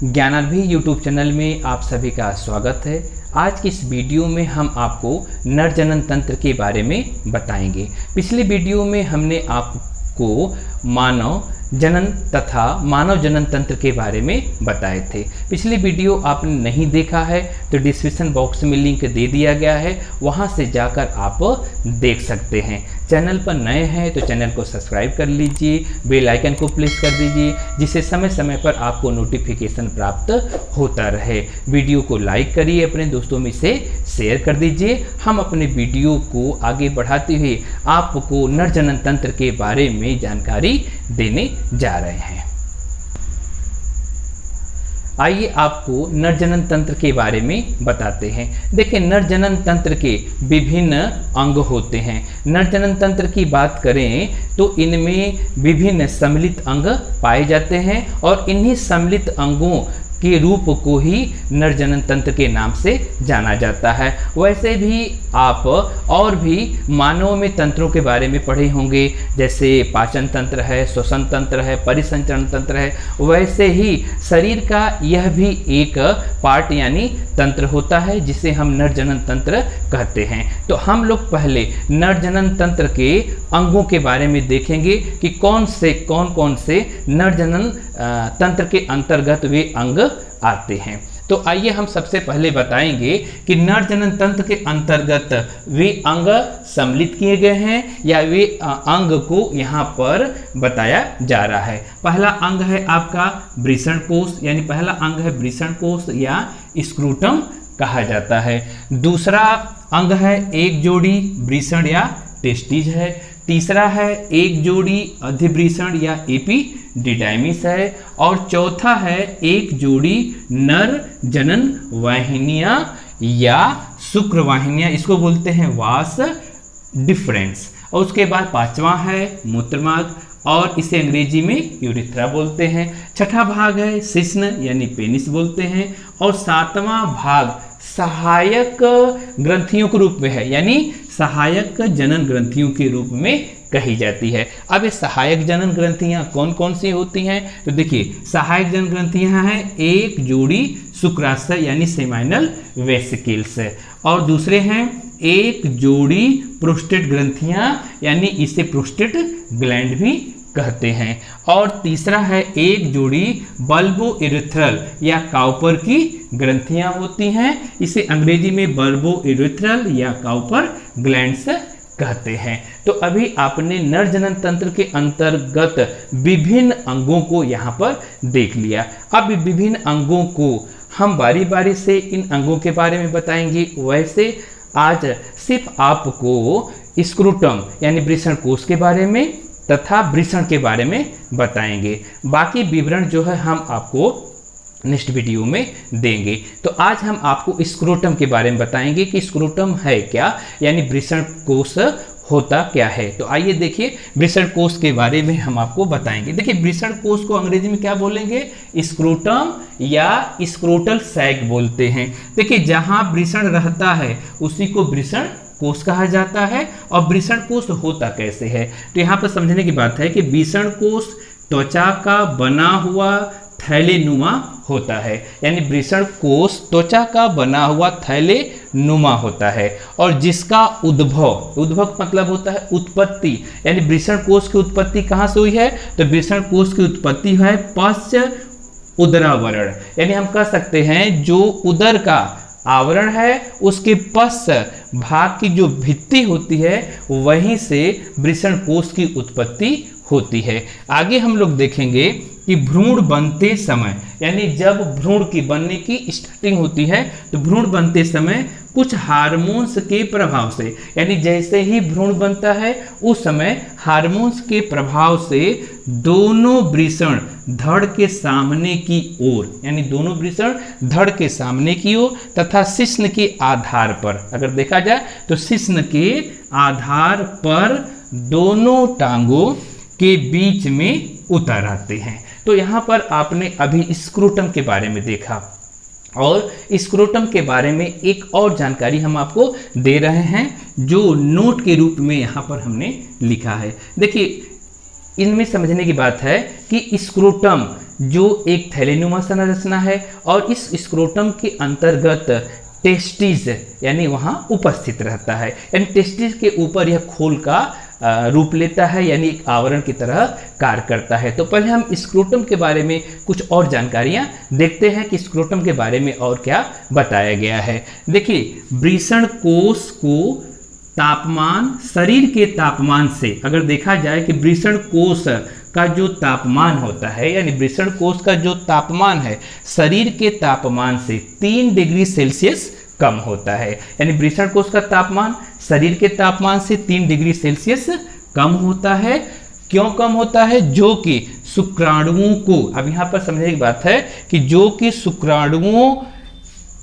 ज्ञानार्भी YouTube channel में आप सभी का स्वागत है। आज की इस वीडियो में हम आपको नर जनन तंत्र के बारे में बताएंगे। पिछले वीडियो में हमने आपको मानव जनन तथा मानव जनन तंत्र के बारे में बताए थे। पिछली वीडियो आपने नहीं देखा है तो डिस्क्रिप्शन बॉक्स में लिंक दे दिया गया है, वहां से जाकर आप देख सकते हैं। चैनल पर नए हैं तो चैनल को सब्सक्राइब कर लीजिए, बेल आइकन को प्रेस कर दीजिए, जिससे समय समय पर आपको नोटिफिकेशन प्राप्त होता रहे। वीडियो को लाइक करिए, अपने दोस्तों में से शेयर कर दीजिए। हम अपने वीडियो को आगे बढ़ाते हुए आपको नर जनन तंत्र के बारे में जानकारी देने जा रहे हैं। आइए आपको नर जनन तंत्र के बारे में बताते हैं। देखिए, नर जनन तंत्र के विभिन्न अंग होते हैं। नर जनन तंत्र की बात करें तो इनमें विभिन्न सम्मिलित अंग पाए जाते हैं और इन्हीं सम्मिलित अंगों के रूप को ही नर जनन तंत्र के नाम से जाना जाता है। वैसे भी आप और भी मानव में तंत्रों के बारे में पढ़े होंगे, जैसे पाचन तंत्र है, श्वसन तंत्र है, परिसंचरण तंत्र है। वैसे ही शरीर का यह भी एक पार्ट यानी तंत्र होता है जिसे हम नर जनन तंत्र कहते हैं। तो हम लोग पहले नर जनन तंत्र के अंगों के बारे में देखेंगे कि कौन कौन से नर जनन तंत्र के अंतर्गत वे अंग आते हैं। तो आइए हम सबसे पहले बताएंगे कि नर जनन तंत्र के अंतर्गत वे अंग सम्मिलित किए गए हैं या वे अंग को यहाँ पर बताया जा रहा है। पहला अंग है आपका वृषण कोष, यानी पहला अंग है वृषण कोष या स्क्रूटम कहा जाता है। दूसरा अंग है एक जोड़ी वृषण या टेस्टिज है। तीसरा है एक जोड़ी अधिवृषण या एपिडिडाइमिस है। और चौथा है एक जोड़ी नर जनन वाहिनियां या शुक्र वाहिनियां, इसको बोलते हैं वास डिफरेंस। और उसके बाद पांचवा है मूत्रमार्ग और इसे अंग्रेजी में यूरिथ्रा बोलते हैं। छठा भाग है शिश्न यानी पेनिस बोलते हैं। और सातवां भाग सहायक ग्रंथियों के रूप में है, यानी सहायक जनन ग्रंथियों के रूप में कही जाती है। अब ये सहायक जनन ग्रंथियां कौन कौन सी होती हैं? तो देखिए, सहायक जनन ग्रंथियां हैं एक जोड़ी शुक्राशय यानी सेमाइनल वेसिकल्स, और दूसरे हैं एक जोड़ी प्रोस्टेट ग्रंथियां यानी इसे प्रोस्टेट ग्लैंड भी कहते हैं। और तीसरा है एक जोड़ी बल्बो इरेथ्रल या काउपर की ग्रंथियां होती हैं, इसे अंग्रेजी में बल्बो इरेथ्रल या काउपर ग्लैंड्स कहते हैं। तो अभी आपने नर जनन तंत्र के अंतर्गत विभिन्न अंगों को यहाँ पर देख लिया। अब विभिन्न अंगों को हम बारी बारी से इन अंगों के बारे में बताएंगे। वैसे आज सिर्फ आपको स्क्रूटम यानी वृषण कोष के बारे में तथा वृषण के बारे में बताएंगे। बाकी विवरण जो है हम आपको नेक्स्ट वीडियो में देंगे। तो आज हम आपको स्क्रोटम के बारे में बताएंगे कि स्क्रोटम है क्या, यानी वृषण कोष होता क्या है। तो आइए देखिए, वृषण कोष के बारे में हम आपको बताएंगे। देखिए, वृषण कोष को अंग्रेजी में क्या बोलेंगे? स्क्रोटम या स्क्रोटल सैक बोलते हैं। देखिए, जहां वृषण रहता है उसी को वृषण कोष कहा जाता है। और वृषण कोष होता कैसे है? तो यहाँ पर समझने की बात है कि वृषण कोष त्वचा का बना हुआ थैलेनुमा होता है, यानी वृषण कोष त्वचा का बना हुआ थैलेनुमा होता है और जिसका उद्भव मतलब होता है उत्पत्ति, यानी वृषण कोष की उत्पत्ति कहाँ से हुई है? तो वृषण कोष की उत्पत्ति है पश्च उदरावरण, यानी हम कह सकते हैं जो उदर का आवरण है उसके पश्च भाग की जो भित्ति होती है वहीं से वृषण कोष की उत्पत्ति होती है। आगे हम लोग देखेंगे कि भ्रूण बनते समय, यानी जब भ्रूण की बनने की स्टार्टिंग होती है तो भ्रूण बनते समय कुछ हार्मोन्स के प्रभाव से, यानी जैसे ही भ्रूण बनता है उस समय हार्मोन्स के प्रभाव से दोनों वृषण धड़ के सामने की ओर, यानी दोनों वृषण धड़ के सामने की ओर तथा शिश्न के आधार पर, अगर देखा जाए तो शिश्न के आधार पर दोनों टांगों के बीच में उतर आते हैं। तो यहाँ पर आपने अभी स्क्रोटम के बारे में देखा और स्क्रोटम के बारे में एक और जानकारी हम आपको दे रहे हैं जो नोट के रूप में यहाँ पर हमने लिखा है। देखिए, इनमें समझने की बात है कि स्क्रोटम जो एक थैलेनुमा संरचना है और इस स्क्रोटम के अंतर्गत टेस्टिस यानी वहाँ उपस्थित रहता है, यानी टेस्टिस के ऊपर यह खोल का रूप लेता है, यानी एक आवरण की तरह कार्य करता है। तो पहले हम स्क्रोटम के बारे में कुछ और जानकारियां देखते हैं कि स्क्रोटम के बारे में और क्या बताया गया है। देखिए, वृषण कोश को तापमान शरीर के तापमान से अगर देखा जाए कि वृषण कोश का जो तापमान होता है, यानी वृषण कोश का जो तापमान है शरीर के तापमान से 3 डिग्री सेल्सियस कम होता है, यानी वृषण कोश का तापमान शरीर के तापमान से 3 डिग्री सेल्सियस कम होता है। क्यों कम होता है? जो कि शुक्राणुओं को, अब यहाँ पर समझने की बात है कि जो कि शुक्राणुओं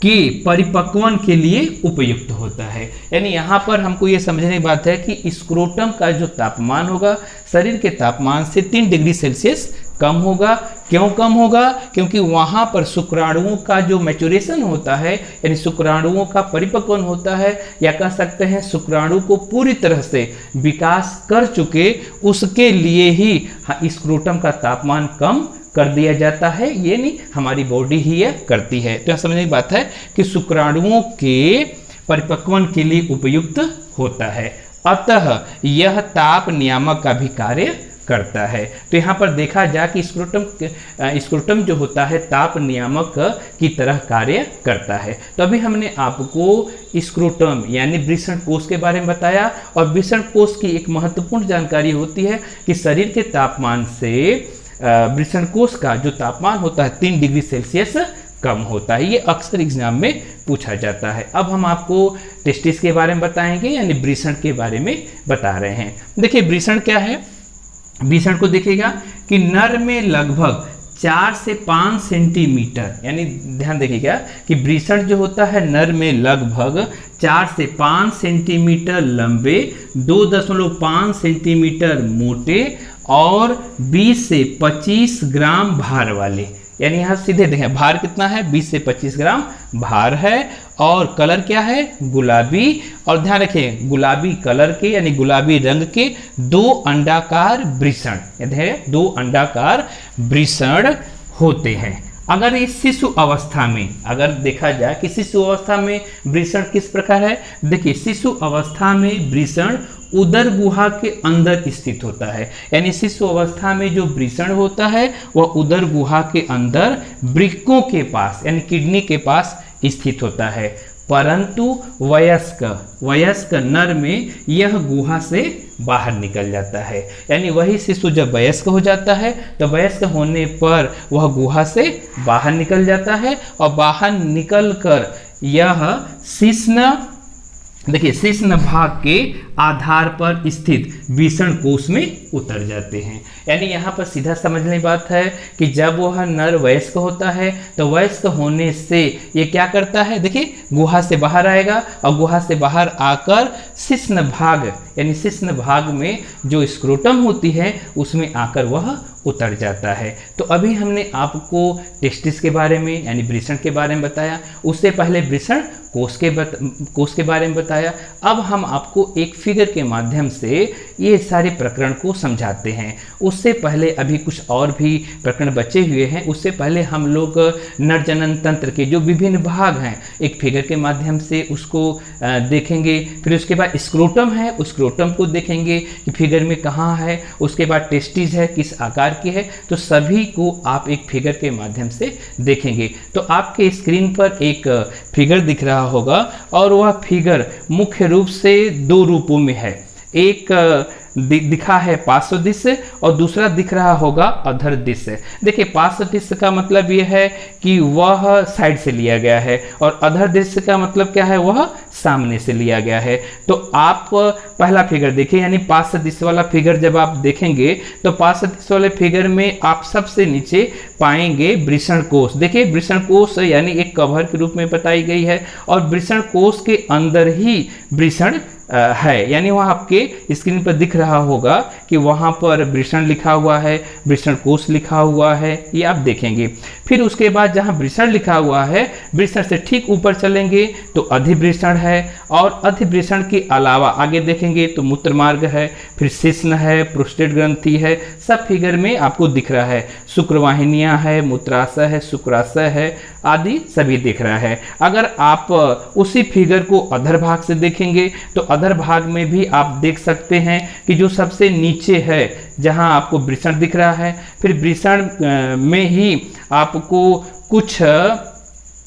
के परिपक्वन के लिए उपयुक्त होता है, यानी यहाँ पर हमको ये समझने की बात है कि स्क्रोटम का जो तापमान होगा शरीर के तापमान से 3 डिग्री सेल्सियस कम होगा। क्यों कम होगा? क्योंकि वहाँ पर शुक्राणुओं का जो मैच्योरेशन होता है, यानी शुक्राणुओं का परिपक्वन होता है, या कह सकते हैं शुक्राणु को पूरी तरह से विकास कर चुके, उसके लिए ही स्क्रोटम का तापमान कम कर दिया जाता है, ये नहीं हमारी बॉडी ही यह करती है। तो यह समझने की बात है कि शुक्राणुओं के परिपक्वन के लिए उपयुक्त होता है, अतः यह ताप नियामक का भी कार्य करता है। तो यहाँ पर देखा जाए कि स्क्रोटम जो होता है ताप नियामक की तरह कार्य करता है। तो अभी हमने आपको स्क्रोटम यानी वृषण कोश के बारे में बताया, और वृषण कोश की एक महत्वपूर्ण जानकारी होती है कि शरीर के तापमान से वृषण कोश का जो तापमान होता है 3 डिग्री सेल्सियस कम होता है। ये अक्सर एग्जाम में पूछा जाता है। अब हम आपको टेस्टिस के बारे में बताएंगे, यानी वृषण के बारे में बता रहे हैं। देखिए, वृषण क्या है? वृषण को देखिएगा कि नर में लगभग 4 से 5 सेंटीमीटर, यानी ध्यान देखिएगा कि वृषण जो होता है नर में लगभग 4 से 5 सेंटीमीटर लंबे, 2.5 सेंटीमीटर मोटे और 20 से 25 ग्राम भार वाले, यानी यहाँ सीधे देखें भार कितना है, 20 से 25 ग्राम भार है। और कलर क्या है? गुलाबी। और ध्यान रखें गुलाबी कलर के यानी गुलाबी रंग के 2 अंडाकार वृषण, यानी 2 अंडाकार वृषण होते हैं। अगर इस शिशु अवस्था में अगर देखा जाए कि शिशु अवस्था में वृषण किस प्रकार है, देखिए शिशु अवस्था में वृषण उदर गुहा के अंदर स्थित होता है, यानी शिशु अवस्था में जो वृषण होता है वह उदर गुहा के अंदर वृक्कों के पास यानी किडनी के पास स्थित होता है। परंतु वयस्क नर में यह गुहा से बाहर निकल जाता है, यानी वही शिशु जब वयस्क हो जाता है तो वयस्क होने पर वह गुहा से बाहर निकल जाता है, और बाहर निकलकर यह शिश्न, देखिए शिश्न भाग के आधार पर स्थित वृषण कोश में उतर जाते हैं। यानी यहाँ पर सीधा समझने की बात है कि जब वह नर वयस्क होता है तो वयस्क होने से ये क्या करता है, देखिए गुहा से बाहर आएगा और गुहा से बाहर आकर शिश्न भाग यानी शिश्न भाग में जो स्क्रोटम होती है उसमें आकर वह उतर जाता है। तो अभी हमने आपको टेस्टिस के बारे में यानी वृषण के बारे में बताया, उससे पहले वृषण कोश के बारे में बताया। अब हम आपको एक फिगर के माध्यम से ये सारे प्रकरण को समझाते हैं। उससे पहले अभी कुछ और भी प्रकरण बचे हुए हैं। उससे पहले हम लोग नर जनन तंत्र के जो विभिन्न भाग हैं एक फिगर के माध्यम से उसको देखेंगे। फिर उसके बाद स्क्रोटम है, उस स्क्रोटम को देखेंगे कि फिगर में कहाँ है। उसके बाद टेस्टिस है, किस आकार की है। तो सभी को आप एक फिगर के माध्यम से देखेंगे। तो आपके स्क्रीन पर एक फिगर दिख रहा होगा और वह फिगर मुख्य रूप से 2 रूपों में है। एक दिखा है पार्श्व दृश्य और दूसरा दिख रहा होगा अधर दृश्य। देखिए पार्श्व दृश्य का मतलब यह है कि वह साइड से लिया गया है और अधर दृश्य का मतलब क्या है, वह सामने से लिया गया है। तो आप पहला फिगर देखिए, यानी पार्श्व दृश्य वाला फिगर जब आप देखेंगे तो पार्श्व दृश्य वाले फिगर में आप सबसे नीचे पाएंगे वृषण कोश। देखिए वृषण कोश यानी एक कवर के रूप में बताई गई है और वृषण कोश के अंदर ही वृषण है, यानी वहाँ आपके स्क्रीन पर दिख रहा होगा कि वहाँ पर वृषण लिखा हुआ है, वृषण कोश लिखा हुआ है, ये आप देखेंगे। फिर उसके बाद जहाँ वृषण लिखा हुआ है, वृषण से ठीक ऊपर चलेंगे तो अधिवृषण है, और अधिवृषण के अलावा आगे देखेंगे तो मूत्रमार्ग है, फिर शिश्न है, प्रोस्टेट ग्रंथि है, सब फिगर में आपको दिख रहा है। शुक्रवाहिनियाँ है, मूत्राशय है, शुक्राशय है, आदि सभी दिख रहा है। अगर आप उसी फिगर को अधर भाग से देखेंगे तो अधर भाग में भी आप देख सकते हैं कि जो सबसे नीचे है जहां आपको वृषण दिख रहा है, फिर वृषण में ही आपको कुछ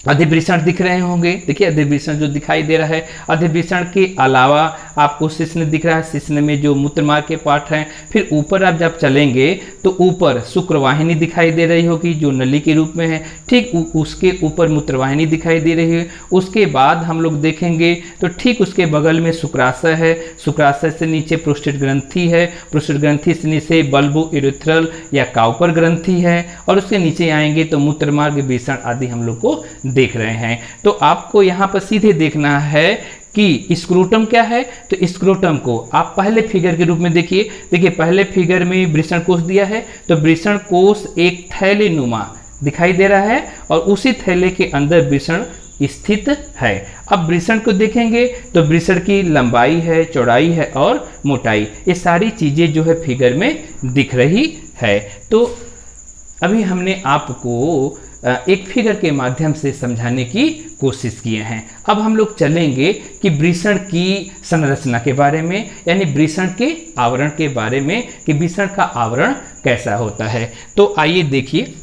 अधिवृषण दिख रहे होंगे। देखिए अधिवृषण जो दिखाई दे रहा है, अधिवृषण के अलावा आपको शिश्न दिख रहा है, शिश्न में जो मूत्रमार्ग के पार्ट हैं। फिर ऊपर आप जब चलेंगे तो ऊपर शुक्रवाहिनी दिखाई दे रही होगी जो नली के रूप में है, ठीक उसके ऊपर मूत्रवाहिनी दिखाई दे रही है। उसके बाद हम लोग देखेंगे तो ठीक उसके बगल में शुक्राशय है, शुक्राशय से नीचे प्रोस्टेट ग्रंथि है, प्रोस्टेट ग्रंथि से नीचे बल्बो यूरेथ्रल या काउपर ग्रंथि है, और उसके नीचे आएंगे तो मूत्रमार्ग, वृषण आदि हम लोग को देख रहे हैं। तो आपको यहाँ पर सीधे देखना है कि स्क्रोटम क्या है। तो स्क्रोटम को आप पहले फिगर के रूप में देखिए। देखिए पहले फिगर में वृषण कोष दिया है, तो वृषण कोष एक थैले नुमा दिखाई दे रहा है और उसी थैले के अंदर वृषण स्थित है। अब वृषण को देखेंगे तो वृषण की लंबाई है, चौड़ाई है और मोटाई, ये सारी चीजें जो है फिगर में दिख रही है। तो अभी हमने आपको एक फिगर के माध्यम से समझाने की कोशिश किए हैं। अब हम लोग चलेंगे कि वृषण की संरचना के बारे में, यानी वृषण के आवरण के बारे में कि वृषण का आवरण कैसा होता है। तो आइए देखिए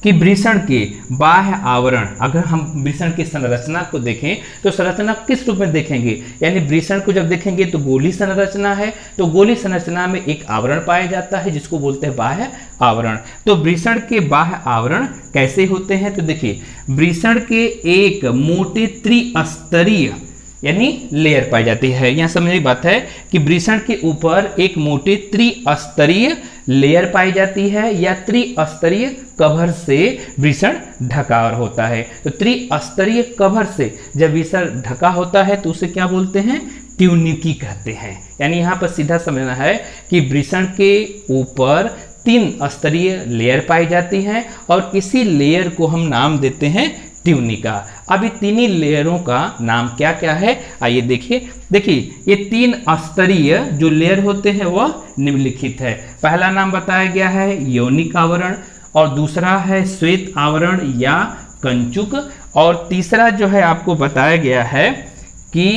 कि वृषण के बाह्य आवरण, अगर हम वृषण की संरचना को देखें तो संरचना किस रूप में देखेंगे, यानी वृषण को जब देखेंगे तो गोली संरचना है, तो गोली संरचना में एक आवरण पाया जाता है जिसको बोलते हैं बाह्य आवरण। तो वृषण के बाह्य आवरण कैसे होते हैं, तो देखिए वृषण के एक मोटे त्रिस्तरीय यानी लेयर पाई जाती है। यहाँ समझने की बात है कि वृषण के ऊपर एक मोटे त्रिस्तरीय लेयर पाई जाती है या त्रिस्तरीय कवर से वृषण ढका होता है। तो त्रिस्तरीय कवर से जब वृषण ढका होता है तो उसे क्या बोलते हैं, ट्यूनिकी कहते हैं। यानी यहाँ पर सीधा समझना है कि वृषण के ऊपर 3 स्तरीय लेयर पाई जाती हैं और इसी लेयर को हम नाम देते हैं ट्यूनिका। अब ये तीनों लेयरों का नाम क्या क्या है, आइए देखिए। देखिए ये 3 स्तरीय जो लेयर होते हैं वह निम्नलिखित है। पहला नाम बताया गया है यौनिक आवरण, और दूसरा है श्वेत आवरण या कंचुक, और तीसरा जो है आपको बताया गया है कि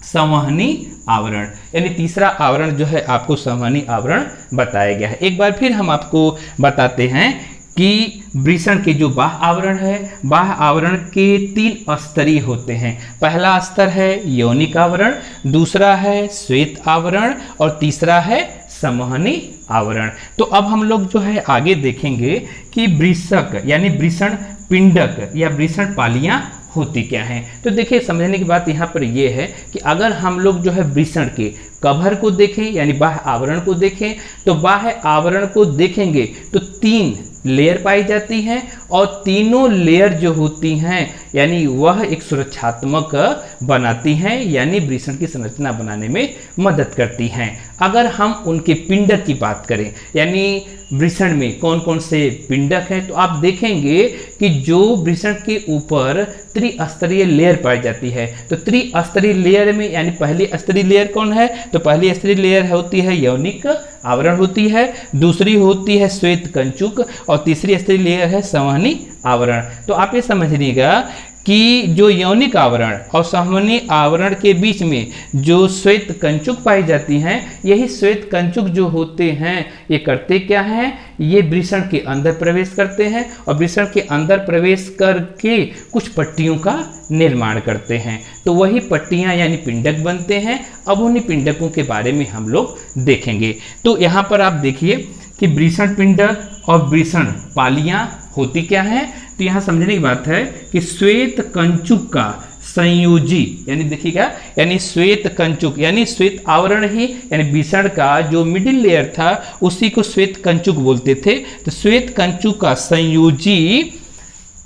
संवहनी आवरण, यानी तीसरा आवरण जो है आपको संवहनी आवरण बताया गया है। एक बार फिर हम आपको बताते हैं कि वृषण के जो बाह्य आवरण है, बाह्य आवरण के 3 स्तरीय होते हैं। पहला स्तर है यौनिक आवरण, दूसरा है श्वेत आवरण और तीसरा है संवहनी आवरण। तो अब हम लोग जो है आगे देखेंगे कि वृषक यानी वृषण पिंडक या वृषण पालियां होती क्या हैं। तो देखिए समझने की बात यहाँ पर यह है कि अगर हम लोग जो है वृषण के कवर को देखें यानी बाह्य आवरण को देखें, तो बाह्य आवरण को देखेंगे तो 3 लेयर पाई जाती हैं और तीनों लेयर जो होती हैं यानी वह एक सुरक्षात्मक बनाती हैं, यानी वृषण की संरचना बनाने में मदद करती हैं। अगर हम उनके पिंडक की बात करें यानी वृषण में कौन कौन से पिंडक हैं, तो आप देखेंगे कि जो वृषण के ऊपर त्रिस्तरीय लेयर पाई जाती है, तो त्रिस्तरीय लेयर में यानी पहली स्तरीय लेयर कौन है, तो पहली स्तरीय लेयर होती है यौनिक आवरण होती है, दूसरी होती है श्वेत कंचुक और तीसरी स्तरीय लेयर है संवहनी आवरण। तो आप ये समझिएगा कि जो यौनिक आवरण और संवहनी आवरण के बीच में जो श्वेत कंचुक पाई जाती हैं, यही श्वेत कंचुक जो होते हैं ये करते क्या हैं, ये वृषण के अंदर प्रवेश करते हैं और वृषण के अंदर प्रवेश करके कुछ पट्टियों का निर्माण करते हैं। तो वही पट्टियां यानी पिंडक बनते हैं। अब उन्हीं पिंडकों के बारे में हम लोग देखेंगे। तो यहाँ पर आप देखिए कि वृषण पिंडक और वृषण पालियां होती क्या हैं। तो यहाँ समझने की बात है कि श्वेत कंचुक का संयोजी यानी देखिएगा यानी श्वेत कंचुक यानी श्वेत आवरण ही यानी वृषण का जो मिडिल लेयर था उसी को श्वेत कंचुक बोलते थे। तो श्वेत कंचुक का संयोजी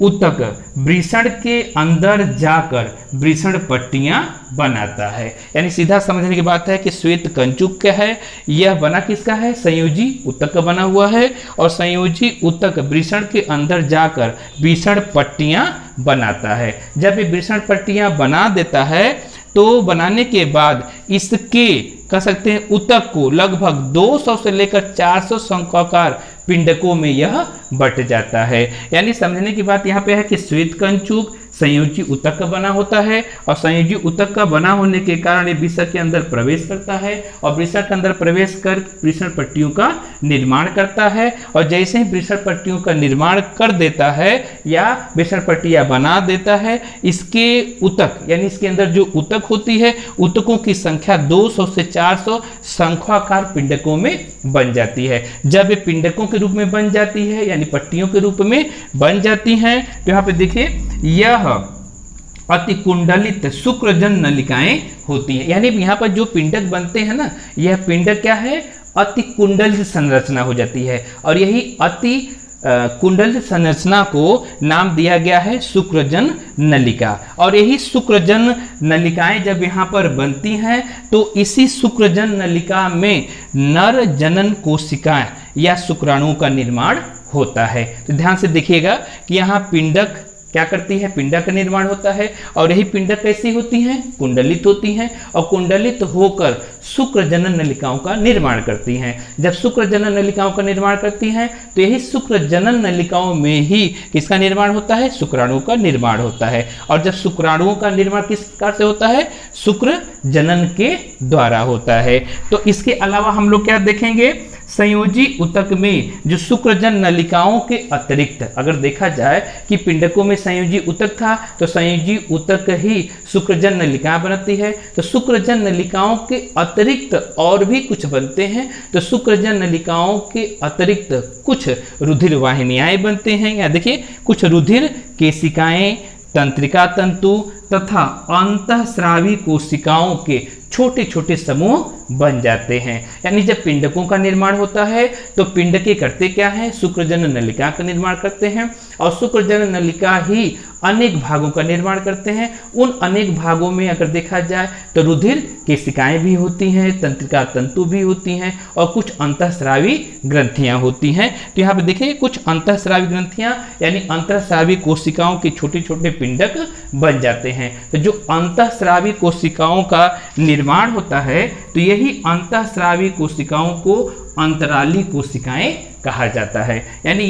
ऊतक वृषण के अंदर जाकर वृषण पट्टियां बनाता है। यानी सीधा समझने की बात है कि श्वेत कंचुक क्या है, यह बना किसका है, संयोजी ऊतक का बना हुआ है। और संयोजी ऊतक वृषण के अंदर जाकर वृषण पट्टियां बनाता है। जब ये वृषण पट्टियां बना देता है तो बनाने के बाद इसके कह सकते हैं ऊतक को लगभग 200 से लेकर 400 शंक्वाकार पिंडकों में यह बट जाता है। यानी समझने की बात यहाँ पे है कि श्वेत कंचुक संयोजी ऊतक का बना होता है और संयोजी ऊतक का बना होने के कारण ये वृषण के अंदर प्रवेश करता है और वृषण के अंदर प्रवेश कर वृषण पट्टियों का निर्माण करता है। और जैसे ही वृषण पट्टियों का निर्माण कर देता है या वृषण पट्टियां बना देता है, इसके ऊतक यानी इसके अंदर जो ऊतक होती है, ऊतकों की संख्या 200 से 400 शंक्वाकार पिंडकों में बन जाती है। जब ये पिंडकों के रूप में बन जाती है यानी पट्टियों के रूप में बन जाती हैं, तो यहाँ पे देखिए यह अति कुंडलित शुक्रजन नलिकाएं होती हैं। यानी यहाँ पर जो पिंडक बनते हैं ना, यह पिंडक क्या है, अति कुंडलित संरचना हो जाती है। और यही अति कुंडलित संरचना को नाम दिया गया है शुक्रजन नलिका। और यही शुक्रजन नलिकाएं जब यहाँ पर बनती हैं तो इसी शुक्रजन नलिका में नर जनन कोशिकाएं या शुक्राणुओं का निर्माण होता है। तो ध्यान से देखिएगा कि यहाँ पिंडक क्या करती है, पिंडक का निर्माण होता है। और यही पिंडक कैसी होती हैं, कुंडलित होती हैं और कुंडलित होकर शुक्रजनन नलिकाओं का निर्माण करती हैं। जब शुक्रजनन नलिकाओं का निर्माण करती हैं तो यही शुक्रजनन नलिकाओं में ही किसका निर्माण होता है, शुक्राणुओं का निर्माण होता है। और जब शुक्राणुओं का निर्माण किस प्रकार से होता है, शुक्र जनन के द्वारा होता है। तो इसके अलावा हम लोग क्या देखेंगे, संयोजी ऊतक में जो शुक्रजन नलिकाओं के अतिरिक्त अगर देखा जाए कि पिंडकों में संयोजी ऊतक था तो संयोजी ऊतक ही शुक्रजन नलिका बनती है। तो शुक्रजन नलिकाओं के अतिरिक्त और भी कुछ बनते हैं। तो शुक्रजन नलिकाओं के अतिरिक्त कुछ रुधिर वाहिनियाएं बनते हैं। या देखिए कुछ रुधिर केशिकाएं, तंत्रिका तंतु तथा अंतःस्रावी कोशिकाओं के छोटे छोटे समूह बन जाते हैं। यानी जब पिंडकों का निर्माण होता है तो पिंडके करते क्या है, शुक्रजनन नलिका का निर्माण करते हैं और शुक्रजनन नलिका ही अनेक भागों का निर्माण करते हैं। उन अनेक भागों में अगर देखा जाए तो रुधिर केशिकाएं भी होती हैं, तंत्रिका तंतु भी होती हैं और कुछ अंतःस्रावी ग्रंथियां होती हैं। तो यहाँ पे देखिए कुछ अंतःस्रावी ग्रंथियां यानी अंतःस्रावी कोशिकाओं के छोटे छोटे पिंडक बन जाते हैं। तो जो अंतःस्रावी कोशिकाओं का निर्माण होता है तो यही अंतःस्रावी कोशिकाओं को अंतराली कोशिकाएं कहा जाता है। यानी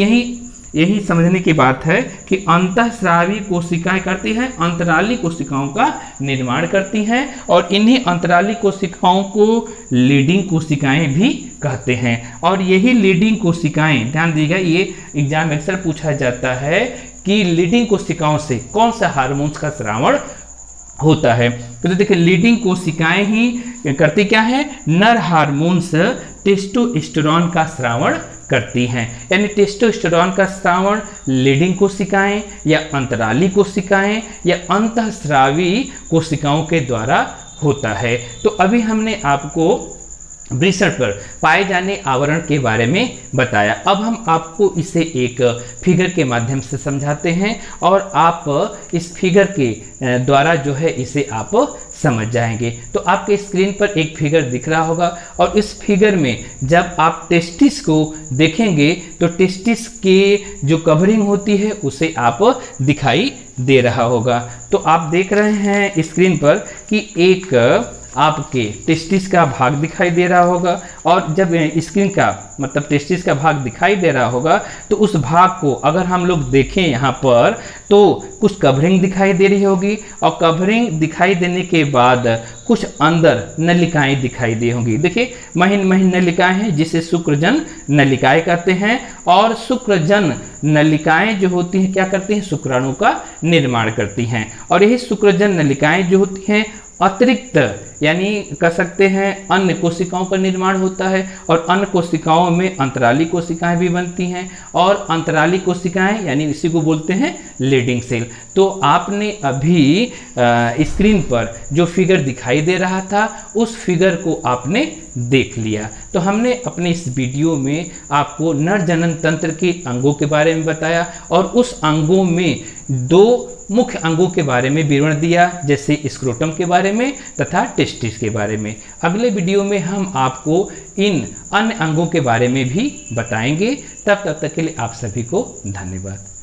यही समझने की बात है कि अंतःस्रावी कोशिकाएं करती हैं, अंतराली कोशिकाओं का निर्माण करती हैं और इन्हीं अंतराली कोशिकाओं को लीडिंग कोशिकाएं भी कहते हैं। और यही लीडिंग कोशिकाएं, ध्यान दीजिएगा, ये एग्जाम अक्सर पूछा जाता है कि लीडिंग कोशिकाओं से कौन सा हार्मोन्स का स्रावण होता है। तो देखिए लीडिंग कोशिकाएं ही करती क्या है, नर हार्मोन्स टेस्टोस्टेरोन का स्रावण करती हैं। यानी टेस्टोस्टेरोन का स्रावण लीडिंग कोशिकाएं या अंतराली कोशिकाएं या अंतःस्रावी कोशिकाओं के द्वारा होता है। तो अभी हमने आपको वृषण पर पाए जाने आवरण के बारे में बताया। अब हम आपको इसे एक फिगर के माध्यम से समझाते हैं और आप इस फिगर के द्वारा जो है इसे आप समझ जाएंगे। तो आपके स्क्रीन पर एक फिगर दिख रहा होगा और इस फिगर में जब आप टेस्टिस को देखेंगे तो टेस्टिस के जो कवरिंग होती है उसे आप दिखाई दे रहा होगा। तो आप देख रहे हैं स्क्रीन पर कि एक आपके टेस्टिस का भाग दिखाई दे रहा होगा और जब स्क्रीन का मतलब टेस्टिस का भाग दिखाई दे रहा होगा तो उस भाग को अगर हम लोग देखें यहाँ पर तो कुछ कवरिंग दिखाई दे रही होगी और कवरिंग दिखाई देने के बाद कुछ अंदर नलिकाएं दिखाई दी होंगी। देखिए महीन महीन नलिकाएं हैं जिसे शुक्रजन नलिकाएं कहते हैं और शुक्रजन नलिकाएं जो होती हैं क्या करती हैं, शुक्राणु का निर्माण करती हैं। और यही शुक्रजन नलिकाएं जो होती हैं अतिरिक्त यानी कह सकते हैं अन्य कोशिकाओं का निर्माण होता है और अन्य कोशिकाओं में अंतराली कोशिकाएं भी बनती हैं और अंतराली कोशिकाएं यानी इसी को बोलते हैं लीडिंग सेल। तो आपने अभी स्क्रीन पर जो फिगर दिखाई दे रहा था उस फिगर को आपने देख लिया। तो हमने अपने इस वीडियो में आपको नर जनन तंत्र के अंगों के बारे में बताया और उस अंगों में दो मुख्य अंगों के बारे में विवरण दिया, जैसे स्क्रोटम के बारे में तथा टेस्टिस के बारे में। अगले वीडियो में हम आपको इन अन्य अंगों के बारे में भी बताएंगे। तब तक के लिए आप सभी को धन्यवाद।